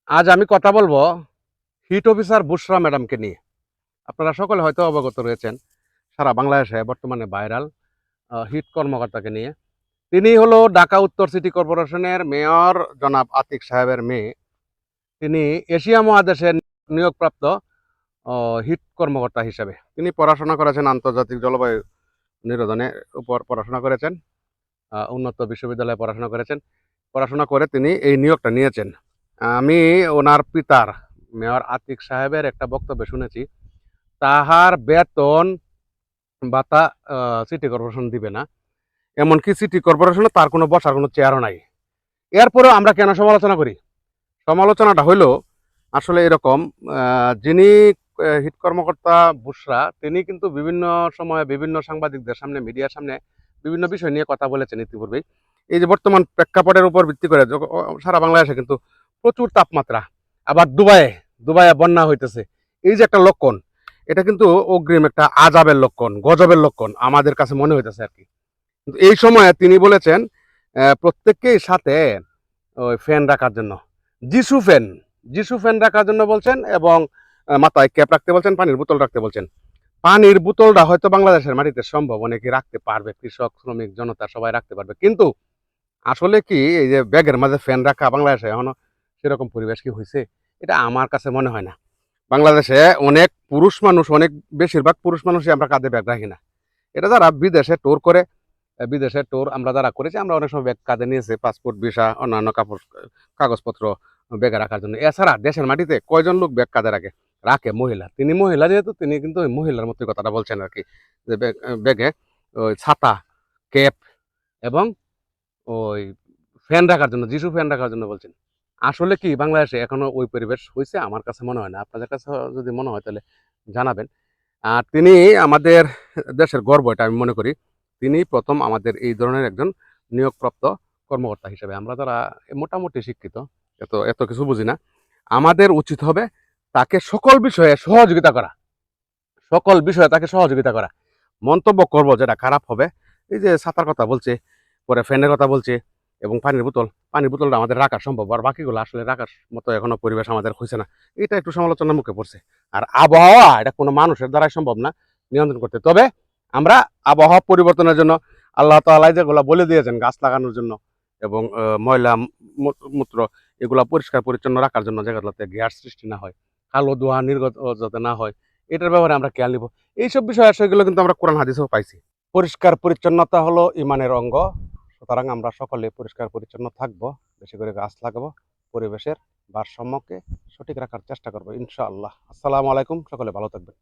আজ আমি কথা বলবো হিট অফিসার বুশরা ম্যাডামকে নিয়ে। আপনারা সকলে হয়তো অবগত রয়েছেন, সারা বাংলাদেশে বর্তমানে ভাইরাল হিট কর্মকর্তাকে নিয়ে। তিনি হলো ঢাকা উত্তর সিটি কর্পোরেশনের মেয়র জনাব আতিক সাহেবের মেয়ে। তিনি এশিয়া মহাদেশের নিয়োগপ্রাপ্ত হিট কর্মকর্তা হিসেবে তিনি পড়াশোনা করেছেন, আন্তর্জাতিক জলবায়ু নিরোধনের উপর পড়াশোনা করেছেন, উন্নত বিশ্ববিদ্যালয়ে পড়াশোনা করেছেন। পড়াশোনা করে তিনি এই নিয়োগটা নিয়েছেন। আমি ওনার পিতার মেয়র আতিক সাহেবের একটা বক্তব্য শুনেছি, তাহার বেতন ভাতা সিটি কর্পোরেশন দিবে না, এমনকি সিটি কর্পোরেশনে তার কোনো বসার কোনো চেয়ারও নাই। এরপরেও আমরা কেন সমালোচনা করি? সমালোচনাটা হইল আসলে এরকম, যিনি হিট কর্মকর্তা বুশরা, তিনি কিন্তু বিভিন্ন সময়ে বিভিন্ন সাংবাদিকদের সামনে, মিডিয়ার সামনে বিভিন্ন বিষয় নিয়ে কথা বলেছেন ইতিপূর্বেই। এই যে বর্তমান প্রেক্ষাপটের উপর ভিত্তি করে সারা বাংলাদেশে কিন্তু প্রচুর তাপমাত্রা, আবার দুবাইয়ে বন্যা হইতেছে, এই যে একটা লক্ষণ, এটা কিন্তু অগ্রিম একটা আজাবের লক্ষণ, গজবের লক্ষণ আমাদের কাছে মনে হইতেছে আর কি। কিন্তু এই সময়ে তিনি বলেছেন প্রত্যেককেই সাথে ওই ফ্যান রাখার জন্য, যিশু ফ্যান, যিশু ফ্যান রাখার জন্য বলছেন, এবং মাথায় ক্যাপ রাখতে বলছেন, পানির বোতল রাখতে বলছেন। পানির বোতলটা হয়তো বাংলাদেশের মাটিতে সম্ভব, অনেকে রাখতে পারবে, কৃষক, শ্রমিক, জনতা সবাই রাখতে পারবে, কিন্তু আসলে কি এই যে ব্যাগের মাঝে ফ্যান রাখা বাংলাদেশে এখনো সেরকম পরিবেশ কি হয়েছে? এটা আমার কাছে মনে হয় না। বাংলাদেশে অনেক পুরুষ মানুষ, অনেক বেশিরভাগ পুরুষ মানুষই আমরা কাঁধে ব্যাগ রাখি না। এটা যারা বিদেশে ট্যুর করে, বিদেশের ট্যুর আমরা যারা করেছি, আমরা অনেক সময় ব্যাগ কাঁধে নিয়েছি, পাসপোর্ট, ভিসা, অন্যান্য কাগজপত্র ব্যাগে রাখার জন্য। এছাড়া দেশের মাটিতে কয়জন লোক ব্যাগ কাঁধে রাখে? রাখে মহিলা। তিনি মহিলা যেহেতু, তিনি কিন্তু ওই মহিলার মতোই কথাটা বলছেন আর কি, যে ব্যাগে ওই ছাতা, ক্যাপ এবং ওই ফ্যান রাখার জন্য, যিশু ফ্যান রাখার জন্য বলছেন। আসলে কি বাংলাদেশে এখনো ওই পরিবেশ হয়েছে? আমার কাছে মনে হয় না। আপনাদের কাছে যদি মনে হয় তাহলে জানাবেন। আর তিনি আমাদের দেশের গর্ব, এটা আমি মনে করি। তিনি প্রথম আমাদের এই ধরনের একজন নিয়োগপ্রাপ্ত কর্মকর্তা হিসেবে। আমরা যারা মোটামুটি শিক্ষিত, এত এত কিছু বুঝি না, আমাদের উচিত হবে তাকে সকল বিষয়ে সহযোগিতা করা, সকল বিষয়ে তাকে সহযোগিতা করা। মন্তব্য করব যেটা খারাপ হবে, এই যে ছাতার কথা বলছে, পরে ফ্যানের কথা বলছে, এবং পানির বোতলটা আমাদের রাখা সম্ভব, আর বাকিগুলো আসলে রাখার মতো এখনো পরিবেশ আমাদের হয়েছে না, এটা একটু সমালোচনার মুখে পড়ছে। আর আবহাওয়া, এটা কোনো মানুষের দ্বারাই সম্ভব না নিয়ন্ত্রণ করতে। তবে আমরা আবহাওয়া পরিবর্তনের জন্য আল্লাহ তাআলা যেগুলো বলে দিয়েছেন, গাছ লাগানোর জন্য এবং ময়লা মূত্র এগুলা পরিষ্কার পরিচ্ছন্ন রাখার জন্য, যেগুলোতে গ্যাস সৃষ্টি না হয়, কালো ধোঁয়া নির্গত যাতে না হয়, এটার ব্যাপারে আমরা খেয়াল নিব। এইসব বিষয় সেগুলো কিন্তু আমরা কোরআন হাদিসেও পাইছি। পরিষ্কার পরিচ্ছন্নতা হলো ইমানের অঙ্গ। সুতরাং আমরা সকলে পরিষ্কার পরিচ্ছন্ন থাকবো, বেশি করে গাছ লাগাবো, পরিবেশের ভারসাম্যকে সঠিক রাখার চেষ্টা করবো ইনশাআল্লাহ। আসসালামু আলাইকুম, সকলে ভালো থাকবেন।